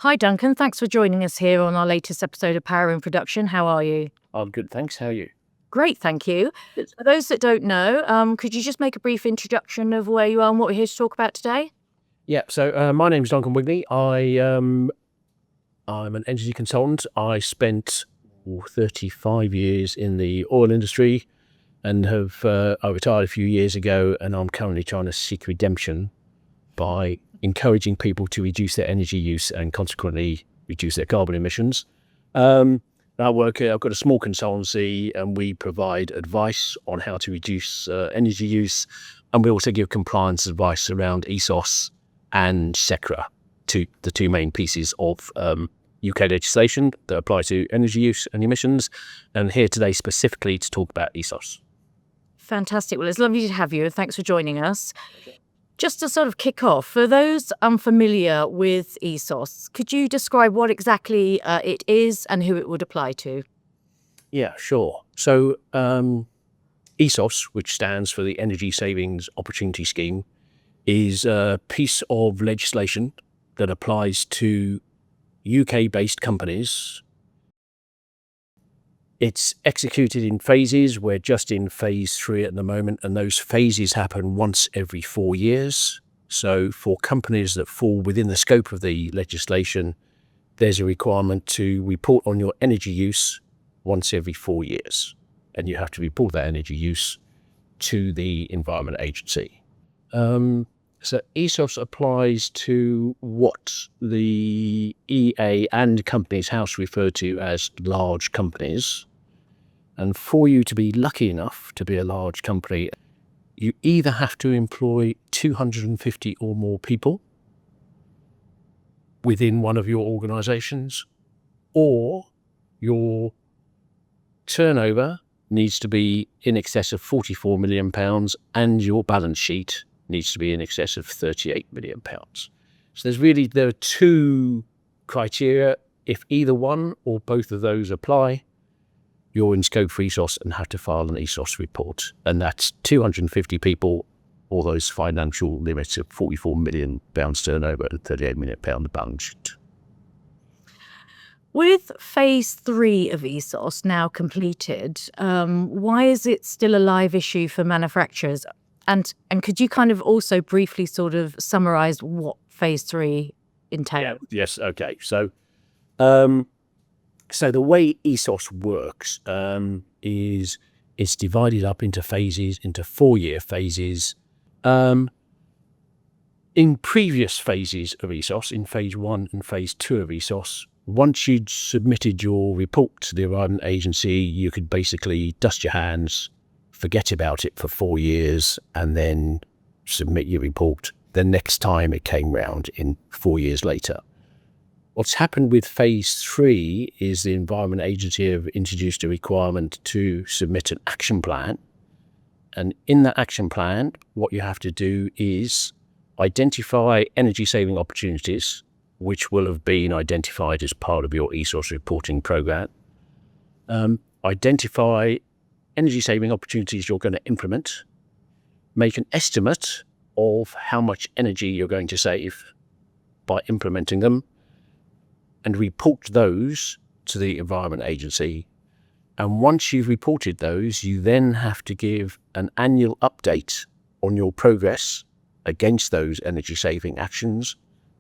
Hi, Duncan. Thanks for joining us here on our latest episode of Power in Production. How are you? I'm good, thanks. How are you? Great, thank you. For those that don't know, could you just make a brief introduction of where you are and what we're here to talk about today? Yeah, so my name's Duncan Wigley. I'm an energy consultant. I spent 35 years in the oil industry and I retired a few years ago, and I'm currently trying to seek redemption by encouraging people to reduce their energy use and consequently reduce their carbon emissions. I've got a small consultancy, and we provide advice on how to reduce energy use, and we also give compliance advice around ESOS and SECRA, the two main pieces of UK legislation that apply to energy use and emissions, and here today specifically to talk about ESOS. Fantastic. Well, it's lovely to have you, and thanks for joining us. Just to sort of kick off, for those unfamiliar with ESOS, could you describe what exactly it is and who it would apply to? Yeah, sure. So ESOS, which stands for the Energy Savings Opportunity Scheme, is a piece of legislation that applies to UK-based companies. It's executed in phases. We're just in phase 3 at the moment, and those phases happen once every 4 years. So for companies that fall within the scope of the legislation, there's a requirement to report on your energy use once every 4 years. And you have to report that energy use to the Environment Agency. So ESOS applies to what the EA and Companies House refer to as large companies. And for you to be lucky enough to be a large company, you either have to employ 250 or more people within one of your organisations, or your turnover needs to be in excess of £44 million and your balance sheet needs to be in excess of £38 million. So there are two criteria. If either one or both of those apply, you're in scope for ESOS and have to file an ESOS report. And that's 250 people, or those financial limits of £44 million turnover and £38 million balance sheet. With phase 3 of ESOS now completed, why is it still a live issue for manufacturers? And could you kind of also briefly sort of summarise what phase 3 entails? Yes. Okay. So the way ESOS works is it's divided up into phases, into 4-year phases. In previous phases of ESOS, in phase 1 and phase 2 of ESOS, once you'd submitted your report to the Environment Agency, you could basically dust your hands, forget about it for 4 years, and then submit your report the next time it came round in 4 years later. What's happened with phase 3 is the Environment Agency have introduced a requirement to submit an action plan. And in that action plan, what you have to do is identify energy saving opportunities, which will have been identified as part of your ESOS reporting program. Identify energy saving opportunities you're going to implement, make an estimate of how much energy you're going to save by implementing them, and report those to the Environment Agency. And once you've reported those, you then have to give an annual update on your progress against those energy saving actions,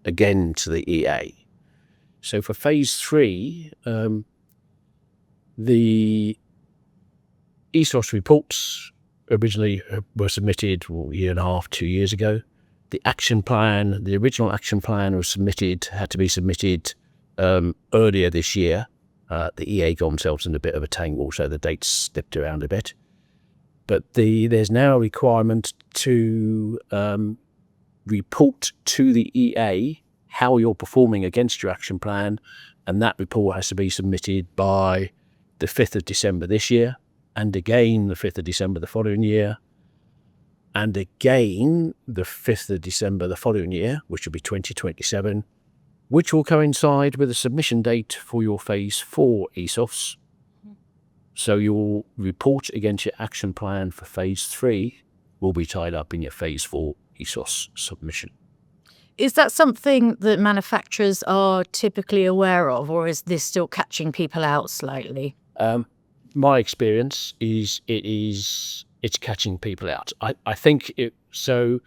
again to the EA. So for phase 3, the ESOS reports originally were submitted a year and a half, 2 years ago. The action plan, the original action plan had to be submitted earlier this year. The EA got themselves in a bit of a tangle, so the dates slipped around a bit. But there's now a requirement to report to the EA how you're performing against your action plan, and that report has to be submitted by the 5th of December this year, and again the 5th of December the following year, and again the 5th of December the following year, which will be 2027, which will coincide with the submission date for your phase 4 ESOS. So your report against your action plan for phase 3 will be tied up in your phase 4 ESOS submission. Is that something that manufacturers are typically aware of, or is this still catching people out slightly? My experience is it's catching people out. I think so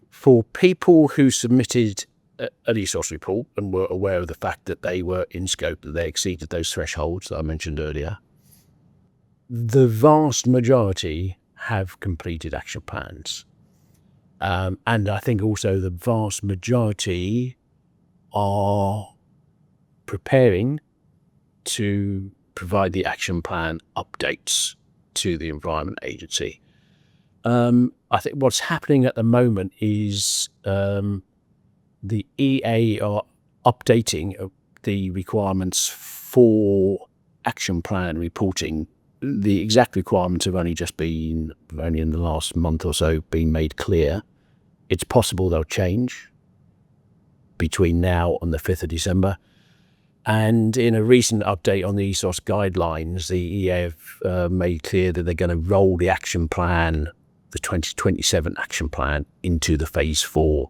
for people who submitted an ESOS report and were aware of the fact that they were in scope, that they exceeded those thresholds that I mentioned earlier, the vast majority have completed action plans. And I think also the vast majority are preparing to provide the action plan updates to the Environment Agency. I think what's happening at the moment is the EA are updating the requirements for action plan reporting. The exact requirements have only in the last month or so been made clear. It's possible they'll change between now and the 5th of December. And in a recent update on the ESOS guidelines, the EA have made clear that they're going to roll the action plan, the 2027 action plan, into the Phase 4,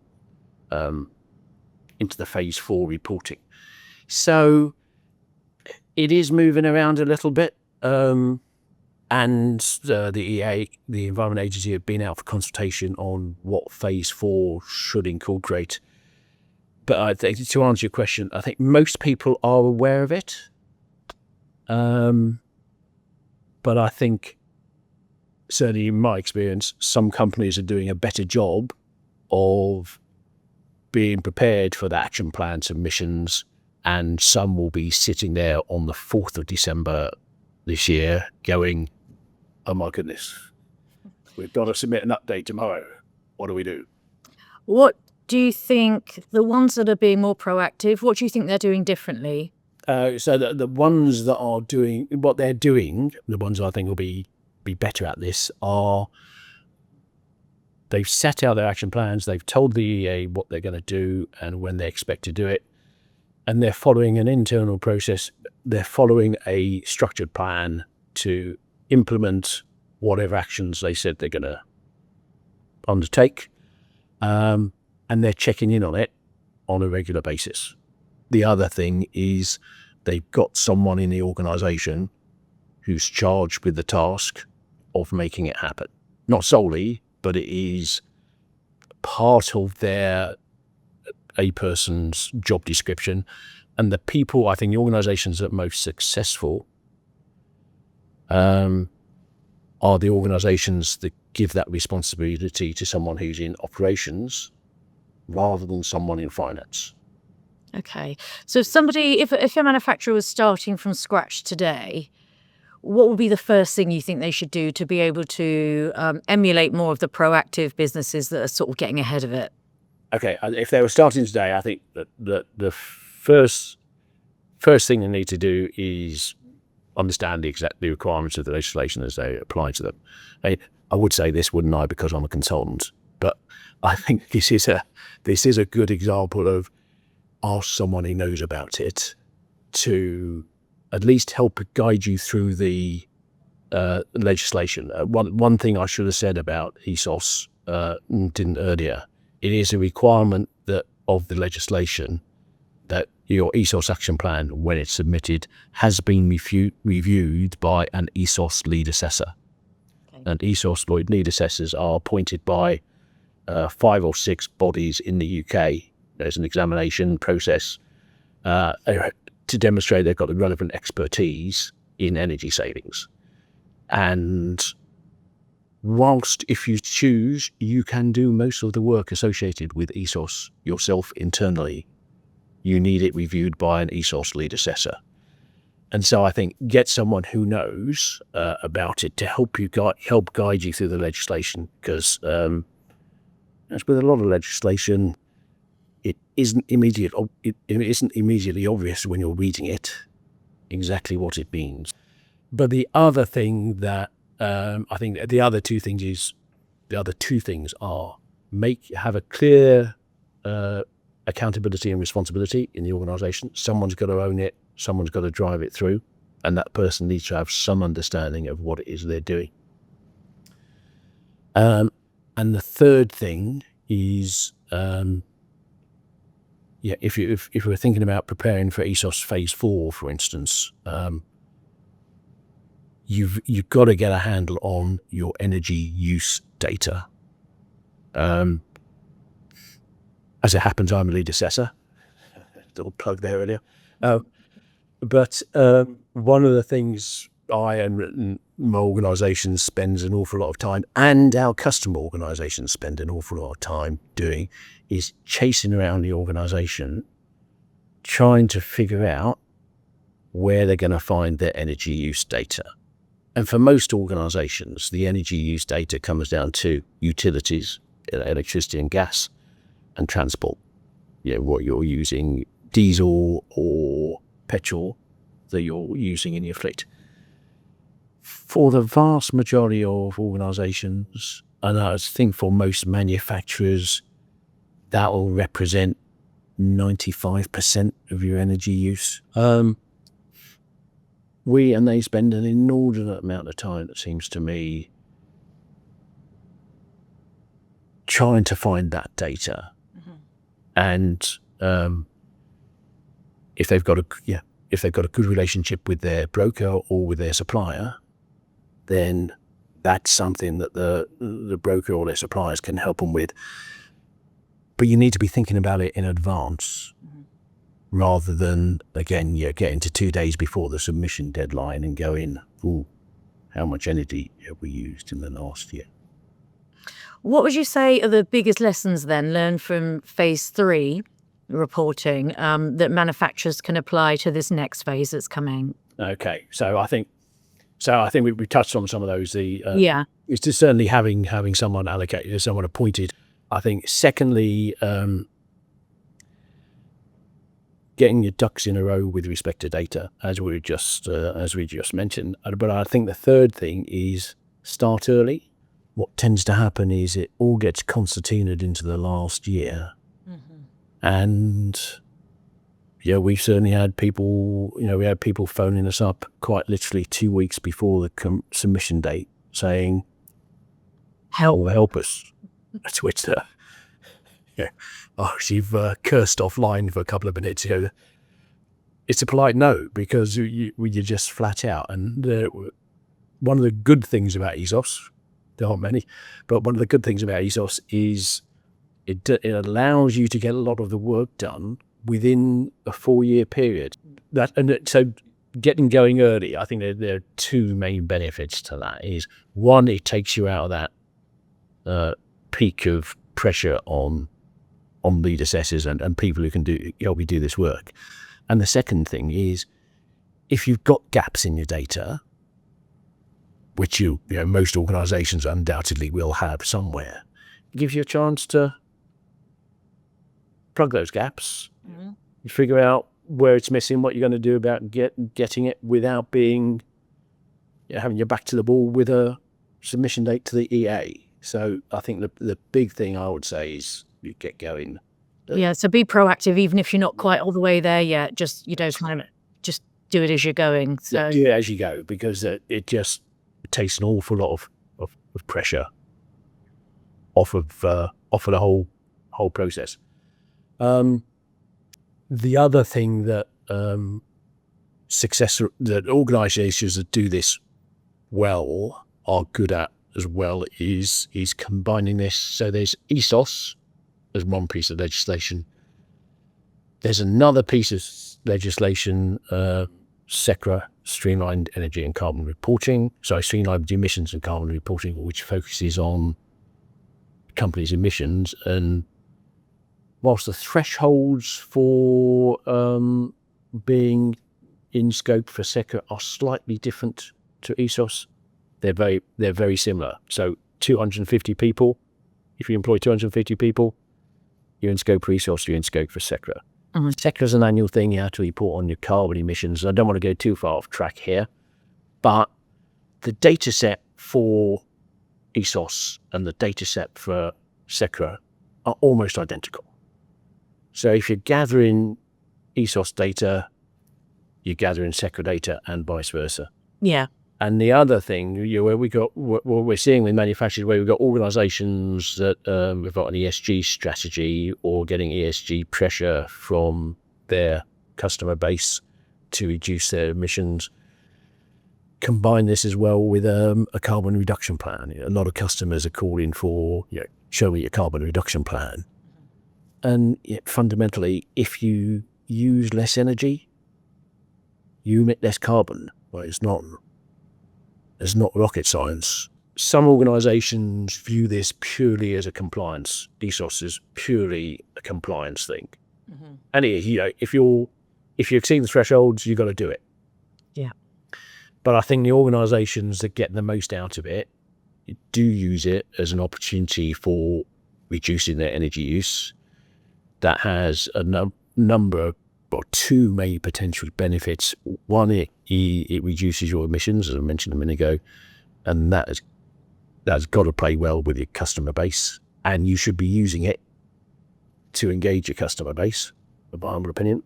reporting. So it is moving around a little bit. And the EA, the Environment Agency, have been out for consultation on what Phase 4 should incorporate. But I think, to answer your question, I think most people are aware of it. But I think, certainly in my experience, some companies are doing a better job of being prepared for the action plan submissions, and some will be sitting there on the 4th of December this year going, oh my goodness, we've got to submit an update tomorrow. What do we do? What do you think, the ones that are being more proactive, what do you think they're doing differently? So the ones that are doing what they're doing, the ones I think will be better at this, are they've set out their action plans, they've told the EA what they're going to do and when they expect to do it, and they're following an internal process. They're following a structured plan to implement whatever actions they said they're going to undertake, and they're checking in on it on a regular basis. The other thing is they've got someone in the organisation who's charged with the task of making it happen. Not solely, but it is part of a person's job description. And the people, I think the organisations that are most successful are the organisations that give that responsibility to someone who's in operations rather than someone in finance. Okay. So if a manufacturer was starting from scratch today, what would be the first thing you think they should do to be able to emulate more of the proactive businesses that are sort of getting ahead of it? Okay, if they were starting today, I think that the first thing they need to do is understand the requirements of the legislation as they apply to them. I would say this, wouldn't I, because I'm a consultant, but I think this is a good example of ask someone who knows about it to at least help guide you through the legislation. One thing I should have said about ESOS, didn't earlier, it is a requirement of the legislation that your ESOS action plan, when it's submitted, has been reviewed by an ESOS lead assessor. Okay. And ESOS lead assessors are appointed by 5 or 6 bodies in the UK. There's an examination process to demonstrate they've got the relevant expertise in energy savings. And whilst, if you choose, you can do most of the work associated with ESOS yourself internally, you need it reviewed by an ESOS lead assessor. And so I think get someone who knows about it to help guide you through the legislation, because as with a lot of legislation, it isn't immediately obvious when you're reading it exactly what it means. But the other thing that I think the other two things are have a clear accountability and responsibility in the organisation. Someone's got to own it, someone's got to drive it through, and that person needs to have some understanding of what it is they're doing. And the third thing is if we're thinking about preparing for ESOS Phase 4, for instance, you've got to get a handle on your energy use data. As it happens, I'm a lead assessor. Little plug there earlier. But one of the things I and my organisation spends an awful lot of time, and our customer organisations spend an awful lot of time doing, is chasing around the organisation, trying to figure out where they're going to find their energy use data. And for most organisations, the energy use data comes down to utilities, electricity and gas, and transport. What you're using, diesel or petrol that you're using in your fleet. For the vast majority of organisations, and I think for most manufacturers, that will represent 95% of your energy use. They spend an inordinate amount of time, it seems to me, trying to find that data. And if they've got a good relationship with their broker or with their supplier, then that's something that the broker or their suppliers can help them with. But you need to be thinking about it in advance, rather than, again, getting to 2 days before the submission deadline and going, "Ooh, how much energy have we used in the last year?" What would you say are the biggest lessons then learned from Phase 3 reporting that manufacturers can apply to this next phase that's coming? Okay, so I think we touched on some of those. It's just certainly having someone allocated, someone appointed. I think secondly, getting your ducks in a row with respect to data, as we just mentioned. But I think the third thing is start early. What tends to happen is it all gets concertinaed into the last year, and we've certainly had people. We had people phoning us up quite literally 2 weeks before the submission date, saying, "Help us." To which you've cursed offline for a couple of minutes. It's a polite no, because you're just flat out. And one of the good things about ESOS, there aren't many, but one of the good things about ESOS is it allows you to get a lot of the work done within a 4-year period. So getting going early, I think there are two main benefits to that. Is one, it takes you out of that peak of pressure on lead assessors and people who can help you do this work. And the second thing is, if you've got gaps in your data, which most organisations undoubtedly will have somewhere, it gives you a chance to plug those gaps. You figure out where it's missing, what you're going to do about getting it without having your back to the wall with a submission date to the EA. So I think the big thing I would say is you get going. So be proactive, even if you're not quite all the way there yet. Just just do it as you're going. So do it as you go, because it takes an awful lot of pressure off of the whole process. The other thing that that organisations that do this well are good at as well is combining this. So there's ESOS as one piece of legislation. There's another piece of legislation, SECRA, Streamlined Energy and Carbon Reporting. Streamlined Emissions and Carbon Reporting, which focuses on companies' emissions. And whilst the thresholds for being in scope for SECRA are slightly different to ESOS, they're very similar. So 250 people, if you employ 250 people, you're in scope for ESOS, you're in scope for SECRA. SECRA is an annual thing. You have to report on your carbon emissions. I don't want to go too far off track here, but the data set for ESOS and the data set for SECRA are almost identical. So if you're gathering ESOS data, you're gathering SECRA data and vice versa. Yeah. And the other thing, where what we're seeing with manufacturers, where we've got organisations that have got an ESG strategy or getting ESG pressure from their customer base to reduce their emissions, combine this as well with a carbon reduction plan. A lot of customers are calling for, show me your carbon reduction plan. And fundamentally, if you use less energy, you emit less carbon. Well, it's not rocket science. Some organisations view this purely as a compliance. ESOS is purely a compliance thing. Mm-hmm. And if you exceed the thresholds, you've got to do it. Yeah. But I think the organisations that get the most out of it do use it as an opportunity for reducing their energy use. That has a number or two main potential benefits. One, it reduces your emissions, as I mentioned a minute ago, and that's got to play well with your customer base, and you should be using it to engage your customer base, in my humble opinion.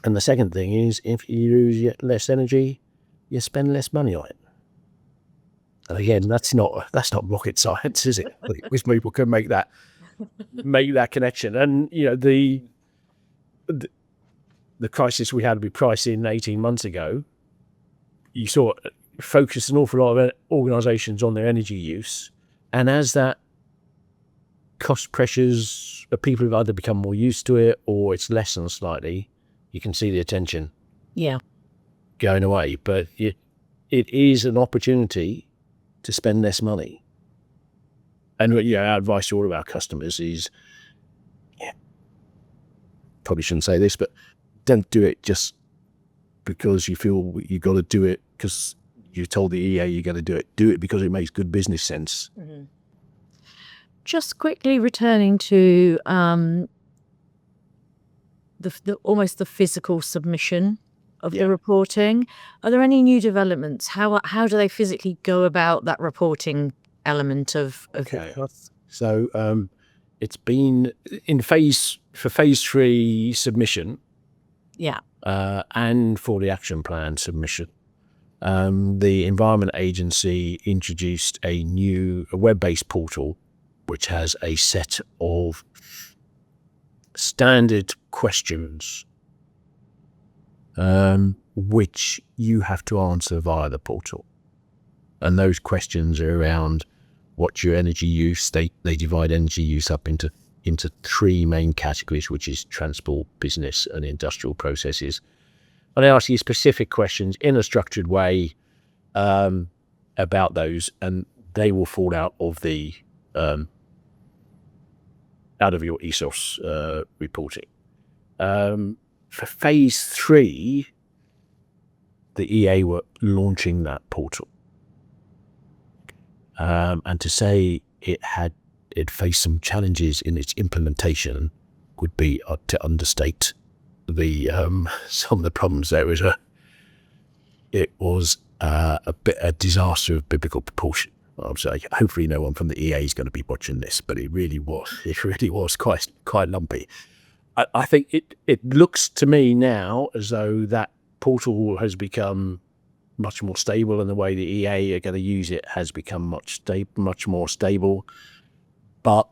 And the second thing is, if you use less energy, you spend less money on it. And again, that's not rocket science, is it? Which people can make that connection. And the crisis we had with pricing 18 months ago, you saw focused an awful lot of organisations on their energy use, and as that cost pressures, people have either become more used to it or it's lessened slightly, you can see the attention going away. But it is an opportunity to spend less money. And our advice to all of our customers is, probably shouldn't say this, but don't do it just because you feel you've got to do it because you told the EA you're going to do it. Do it because it makes good business sense. Mm-hmm. Just quickly returning to almost the physical submission of the reporting. Are there any new developments? How do they physically go about that reporting element of ESOS? So it's been in phase 3 submission. Yeah. And for the action plan submission. The Environment Agency introduced a web-based portal which has a set of standard questions which you have to answer via the portal. And those questions are around what's your energy use. They divide energy use up into 3 main categories, which is transport, business, and industrial processes. And they ask you specific questions in a structured way about those, and they will fall out of your ESOS reporting. For phase 3, the EA were launching that portal, and to say it faced some challenges in its implementation would be to understate some of the problems. It was a disaster of biblical proportion. Hopefully no one from the EA is going to be watching this, but it really was quite lumpy. I think it looks to me now as though that portal has become much more stable, and the way the EA are going to use it has become much more stable. But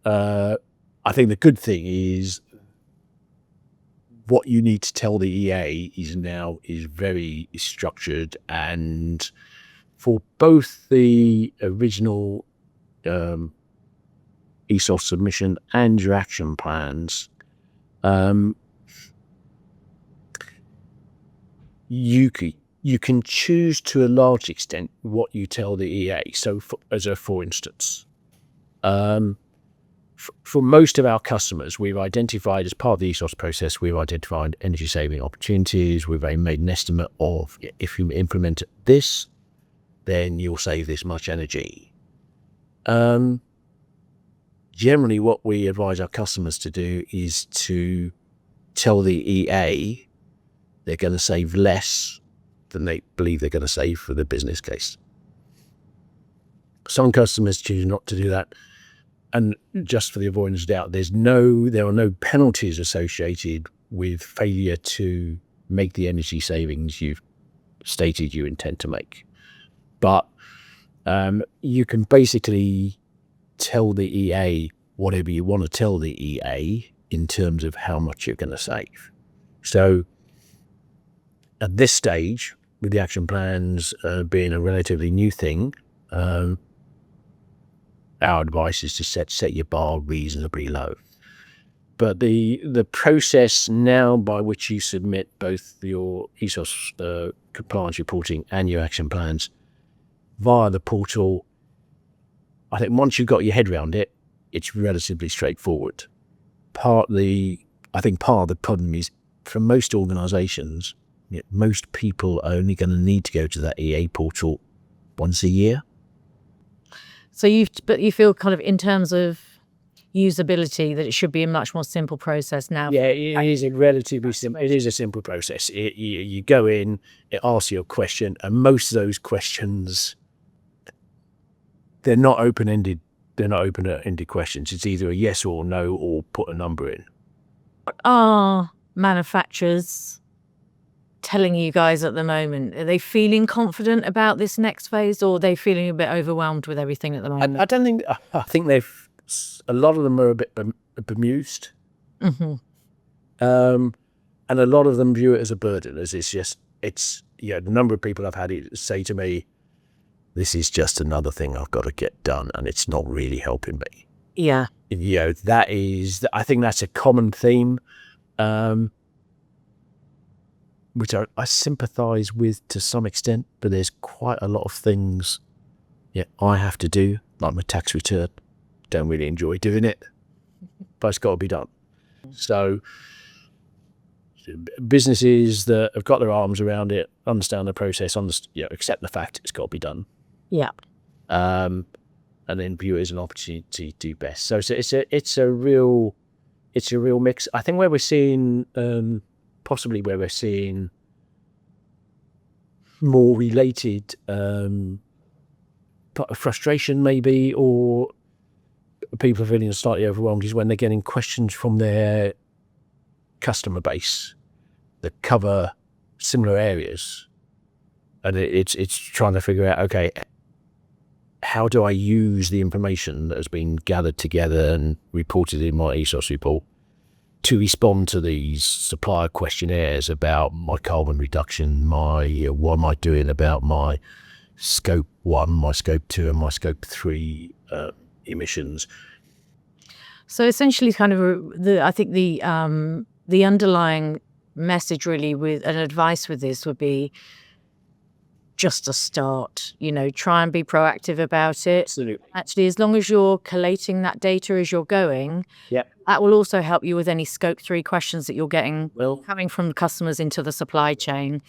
I think the good thing is what you need to tell the EA is very structured, and for both the original ESOS submission and your action plans, you can choose to a large extent what you tell the EA. So for instance, for most of our customers, we've identified, as part of the ESOS process, we've identified energy saving opportunities. We've made an estimate of, if you implement this, then you'll save this much energy. Generally, what we advise our customers to do is to tell the EA they're going to save less than they believe they're going to save for the business case. Some customers choose not to do that. And just for the avoidance of doubt, there are no penalties associated with failure to make the energy savings you've stated you intend to make. But you can basically tell the EA whatever you want to tell the EA in terms of how much you're going to save. So at this stage, with the action plans being a relatively new thing, our advice is to set your bar reasonably low. But the process now by which you submit both your ESOS compliance reporting and your action plans via the portal, I think once you've got your head around it, it's relatively straightforward. Part of the problem is, for most organisations, most people are only going to need to go to that EA portal once a year. So you feel kind of in terms of usability that it should be a much more simple process now. Yeah, it is a relatively simple. It is a simple process. You go in, it asks you a question, and most of those questions, they're not open-ended. They're not open-ended questions. It's either a yes or no, or put a number in. What are manufacturers telling you guys at the moment? Are they feeling confident about this next phase, or are they feeling a bit overwhelmed with everything at the moment? I don't think. I think a lot of them are a bit bemused, Mm-hmm. and a lot of them view it as a burden. As the number of people I've had say to me, "This is just another thing I've got to get done, and it's not really helping me." Yeah. I think that's a common theme, which I sympathise with to some extent. But there's quite a lot of things, I have to do, like my tax return. Don't really enjoy doing it, but it's got to be done. So businesses that have got their arms around it, understand the process, accept the fact it's got to be done. Yeah. And then view it as an opportunity to do best. So it's a real mix. I think where we're seeing more related frustration maybe, or people are feeling slightly overwhelmed, is when they're getting questions from their customer base that cover similar areas, and it's trying to figure out, okay, how do I use the information that has been gathered together and reported in my ESOS report to respond to these supplier questionnaires about my carbon reduction, what am I doing about my scope 1, my scope 2 and my scope 3 emissions. So essentially, kind of I think the underlying message really with an advice with this would be just a start. Try and be proactive about it. Absolutely. Actually, as long as you're collating that data as you're going, Yeah, that will also help you with any scope 3 questions that you're getting coming from customers into the supply chain.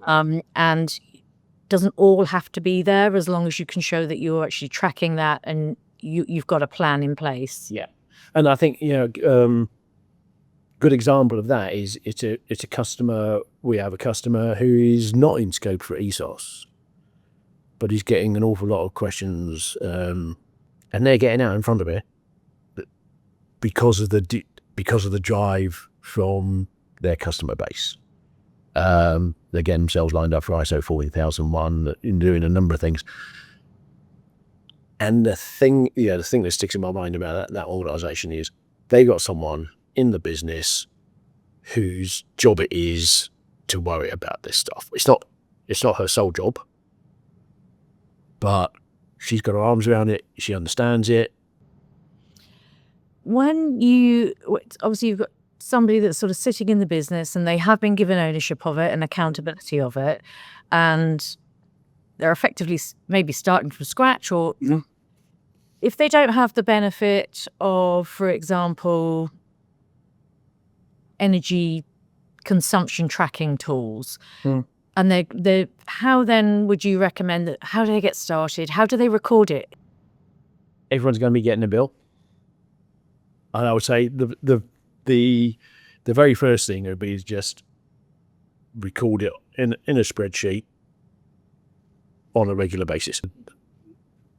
And doesn't all have to be there, as long as you can show that you're actually tracking that and you've got a plan in place. Yeah, and I think good example of that is it's a customer. We have a customer who is not in scope for ESOS, but he's getting an awful lot of questions, and they're getting out in front of it because of the drive from their customer base. They're getting themselves lined up for ISO 14001, doing a number of things. And the thing that sticks in my mind about that organisation is they got someone in the business whose job it is to worry about this stuff. It's not her sole job, but she's got her arms around it. She understands it. When obviously you've got somebody that's sort of sitting in the business and they have been given ownership of it and accountability of it, and they're effectively maybe starting from scratch, or if they don't have the benefit of, for example, energy consumption tracking tools, and they how then would you recommend that? How do they get started? How do they record it? Everyone's going to be getting a bill, and I would say the very first thing would be just record it in a spreadsheet on a regular basis.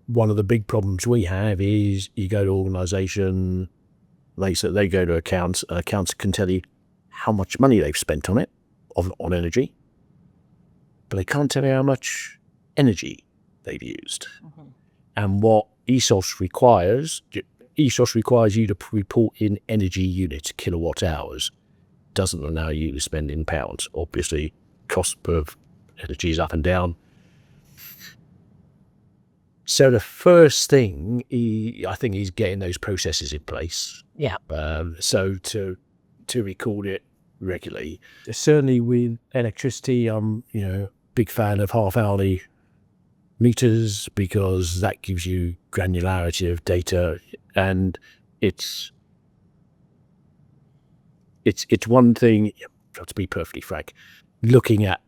One of the big problems we have is you go to organisation, they go to accounts can tell you how much money they've spent on it, on energy, but they can't tell you how much energy they've used. And what ESOS requires you to report in energy units, kilowatt hours. Doesn't allow you to spend in pounds. Obviously, cost per energy is up and down. So the first thing, I think, he's getting those processes in place. Yeah. So to record it regularly. Certainly with electricity, I'm big fan of half-hourly meters because that gives you granularity of data, and it's one thing, to be perfectly frank, looking at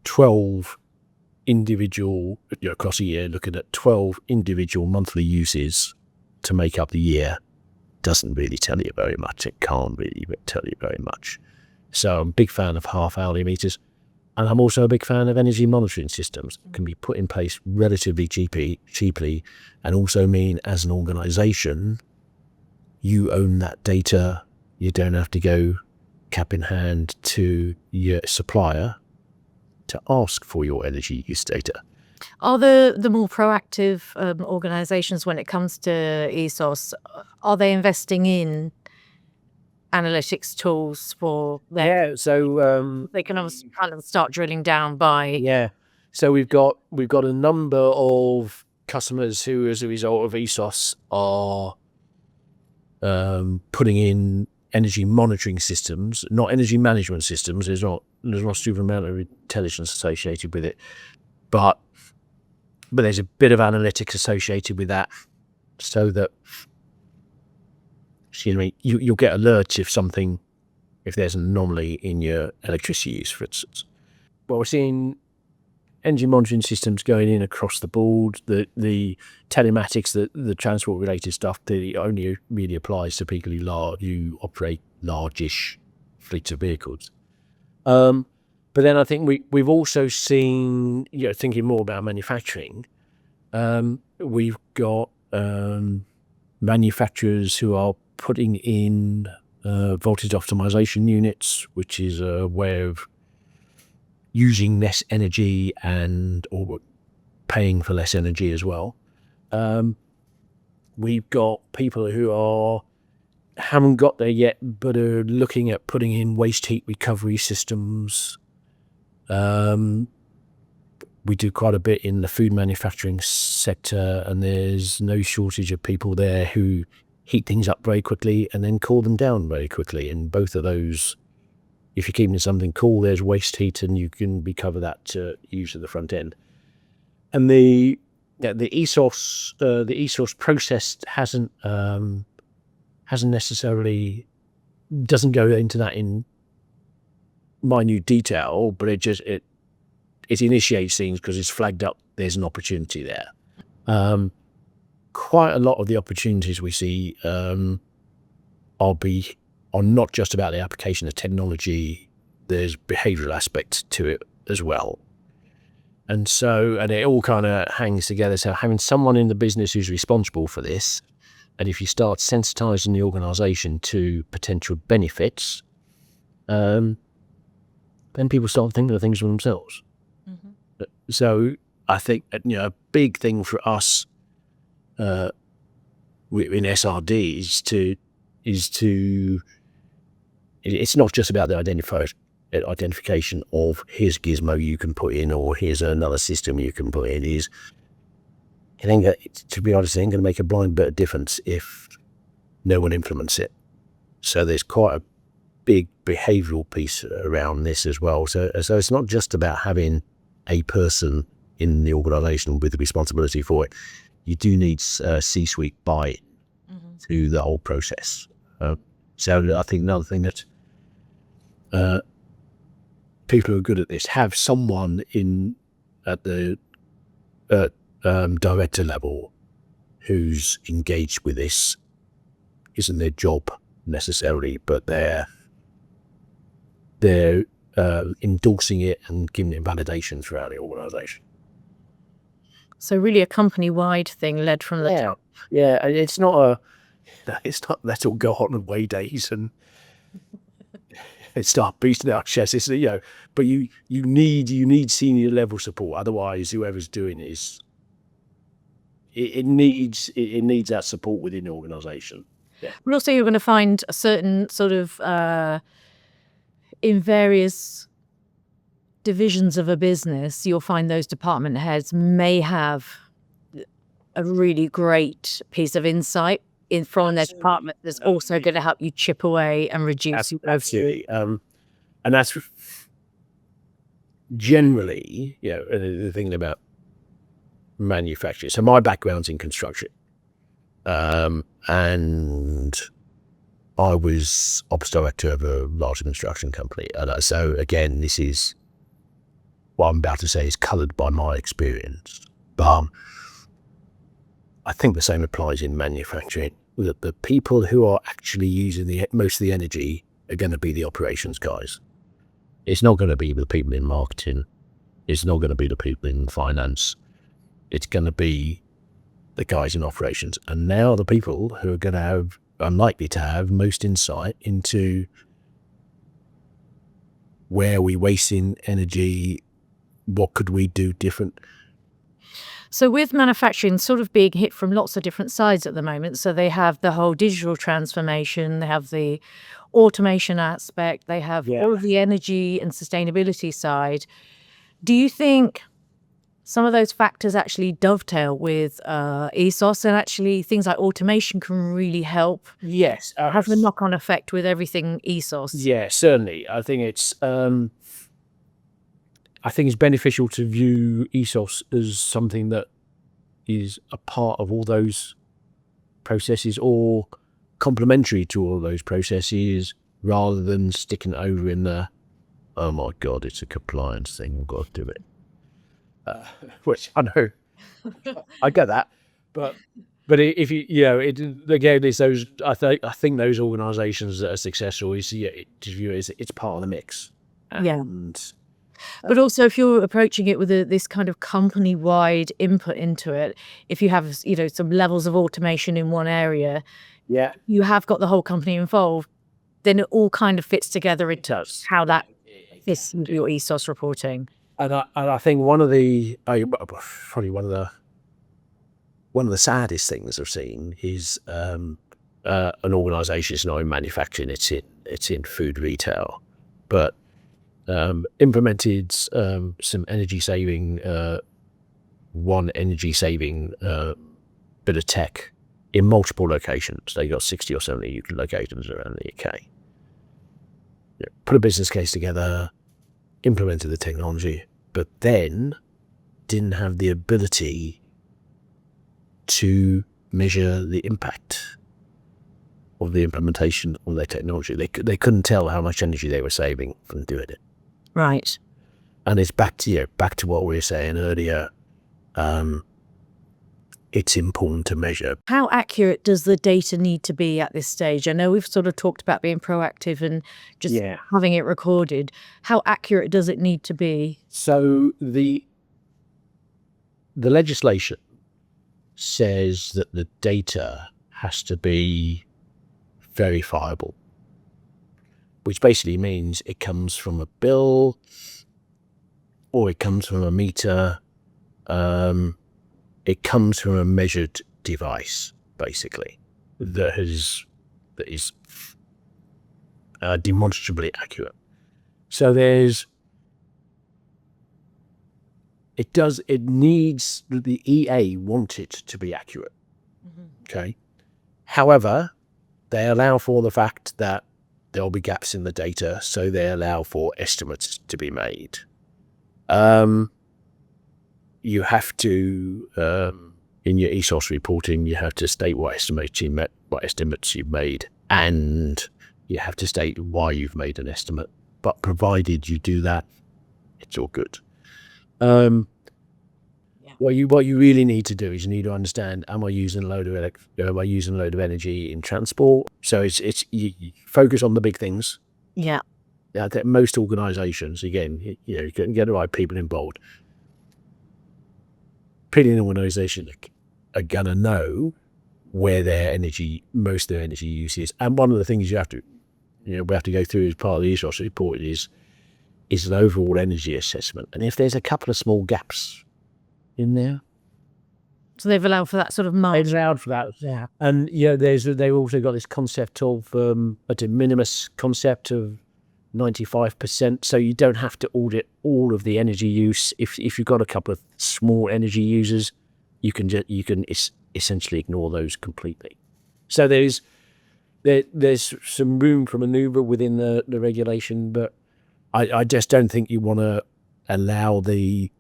12 individual, across a year, looking at 12 individual monthly uses to make up the year doesn't really tell you very much. It can't really tell you very much. So I'm a big fan of half-hourly meters. And I'm also a big fan of energy monitoring systems that can be put in place relatively cheaply, and also mean, as an organisation, you own that data. You don't have to go cap in hand to your supplier to ask for your energy use data. Are the more proactive organisations, when it comes to ESOS, are they investing in analytics tools for their... Yeah, so they can almost kind of start drilling down by... Yeah, so we've got a number of customers who, as a result of ESOS, are putting in energy monitoring systems, not energy management systems. There's not a super amount of intelligence associated with it, but there's a bit of analytics associated with that, so that you'll get alerts if there's an anomaly in your electricity use, for instance. Well, we're seeing energy monitoring systems going in across the board. The telematics, the transport related stuff, that only really applies to people who operate largish fleets of vehicles. But then I think we've also seen, thinking more about manufacturing, we've got manufacturers who are putting in voltage optimization units, which is a way of using less energy or paying for less energy as well. We've got people who haven't got there yet, but are looking at putting in waste heat recovery systems. We do quite a bit in the food manufacturing sector, and there's no shortage of people there who heat things up very quickly and then cool them down very quickly. And both of those, if you're keeping something cool, there's waste heat, and you can recover that to use at the front end. And the ESOS process doesn't go into that in minute detail, but it initiates things because it's flagged up there's an opportunity there. Quite a lot of the opportunities we see are not just about the application of technology. There's behavioural aspects to it as well. And it all kind of hangs together. So having someone in the business who's responsible for this, and if you start sensitising the organisation to potential benefits, then people start thinking of things for themselves. Mm-hmm. So I think a big thing for us in SRD is to it's not just about the identification of here's a gizmo you can put in, or here's another system you can put in. To be honest, it ain't going to make a blind bit of difference if no one implements it. So there's quite a big behavioural piece around this as well. So it's not just about having a person in the organisation with the responsibility for it. You do need C-suite buy-in to the whole process. So I think another thing that people who are good at this have someone at the director level who's engaged with this. Isn't their job necessarily, but they're endorsing it and giving it validation throughout the organisation. So really a company-wide thing led from the top. Yeah, it's not let's all go on away days and start beating our chests. It's, but you need senior level support. Otherwise, whoever's doing it is it needs that support within the organisation. Yeah. But also, you're going to find a certain sort of in various divisions of a business, you'll find those department heads may have a really great piece of insight from their department that's also going to help you chip away and reduce your Absolutely. And that's generally, the thing about manufacturing. So my background's in construction, and I was ops director of a large construction company. And so again, this is what I'm about to say is coloured by my experience, but I think the same applies in manufacturing. The people who are actually using most of the energy are going to be the operations guys. It's not going to be the people in marketing. It's not going to be the people in finance. It's going to be the guys in operations. And now the people who are likely to have most insight into where we wasting energy, what could we do different. So with manufacturing sort of being hit from lots of different sides at the moment, so they have the whole digital transformation, they have the automation aspect, they have all of the energy and sustainability side. Do you think some of those factors actually dovetail with ESOS, and actually things like automation can really help have a knock-on effect with everything ESOS? Yeah, certainly. I think it's beneficial to view ESOS as something that is a part of all those processes or complementary to all those processes, rather than sticking over in the, oh my God, it's a compliance thing, I've got to do it. Which I know, I get that, but if again, it's those. I think those organisations that are successful is to view it as it's part of the mix. And but also, if you're approaching it with this kind of company-wide input into it, if you have some levels of automation in one area, you have got the whole company involved, then it all kind of fits together into how that fits into your ESOS reporting. And I think probably one of the saddest things I've seen is an organisation. It's not in manufacturing; it's in food retail, but implemented some energy saving, bit of tech in multiple locations. They got 60 or 70 locations around the UK. Put a business case together, implemented the technology, but then didn't have the ability to measure the impact of the implementation of their technology. They couldn't tell how much energy they were saving from doing it. Right. And it's back to what we were saying earlier. It's important to measure. How accurate does the data need to be at this stage? I know we've sort of talked about being proactive and just having it recorded. How accurate does it need to be? So the legislation says that the data has to be verifiable, which basically means it comes from a bill or it comes from a meter. It comes from a measured device, basically, that is demonstrably accurate. So it needs, the EA want it to be accurate. Okay. However, they allow for the fact that there'll be gaps in the data, so they allow for estimates to be made. You have to, in your ESOS reporting, you have to state what estimates you've made, and you have to state why you've made an estimate. But provided you do that, it's all good. What you really need to do is you need to understand: am I using a load of energy in transport? So it's you focus on the big things. Yeah. That most organisations, again, you can get the right people involved. People in an organisation are gonna know where most of their energy use is, and one of the things you have to we have to go through as part of the ESOS report is an overall energy assessment. And if there's a couple of small gaps in there, So they've allowed for that sort of margin. they've allowed for that. Yeah. And they've also got this concept of a de minimis concept of 95%. So you don't have to audit all of the energy use. If you've got a couple of small energy users, you can essentially ignore those completely. So there's some room for manoeuvre within the regulation, but I just don't think you want to allow the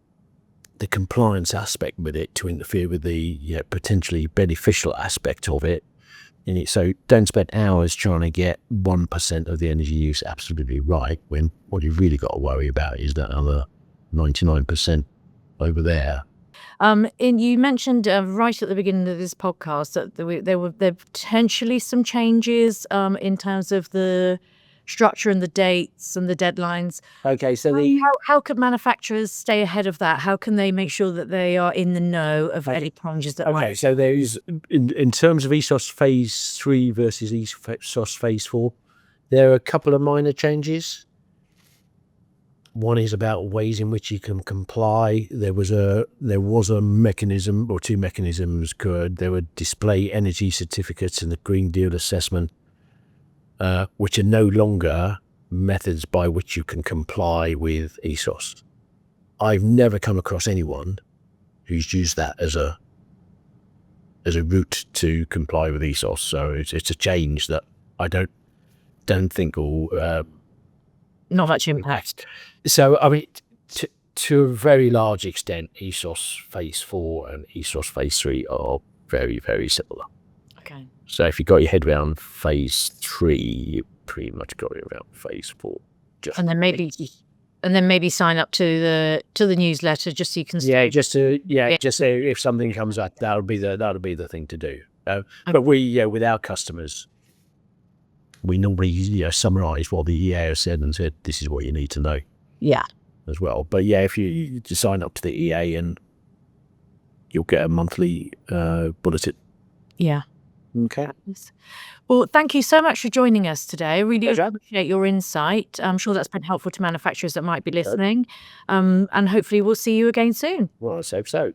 compliance aspect with it to interfere with the potentially beneficial aspect of it. So don't spend hours trying to get 1% of the energy use absolutely right, when what you've really got to worry about is that other 99% over there. You mentioned right at the beginning of this podcast that there were potentially some changes in terms of the structure and the dates and the deadlines. Okay, so how could manufacturers stay ahead of that? How can they make sure that they are in the know of any changes that might? Okay, so there's in terms of ESOS Phase 3 versus ESOS Phase 4, there are a couple of minor changes. One is about ways in which you can comply. There was a mechanism, or two mechanisms could. There were display energy certificates and the Green Deal assessment, which are no longer methods by which you can comply with ESOS. I've never come across anyone who's used that as a route to comply with ESOS. So it's a change that I don't think will Not much impact. So I mean, to a very large extent, ESOS Phase 4 and ESOS Phase 3 are very, very similar. Okay. So if you got your head around Phase 3, you pretty much got it around Phase 4. And then maybe sign up to the newsletter just so you can. Just say if something comes up, that'll be the thing to do. But with our customers, we normally summarise what the EA has said and said this is what you need to know. Yeah. As well, but if you just sign up to the EA, and you'll get a monthly bulletin. Yeah. Okay. Well, thank you so much for joining us today. I really appreciate your insight. I'm sure that's been helpful to manufacturers that might be listening. And hopefully we'll see you again soon. Well, I hope so.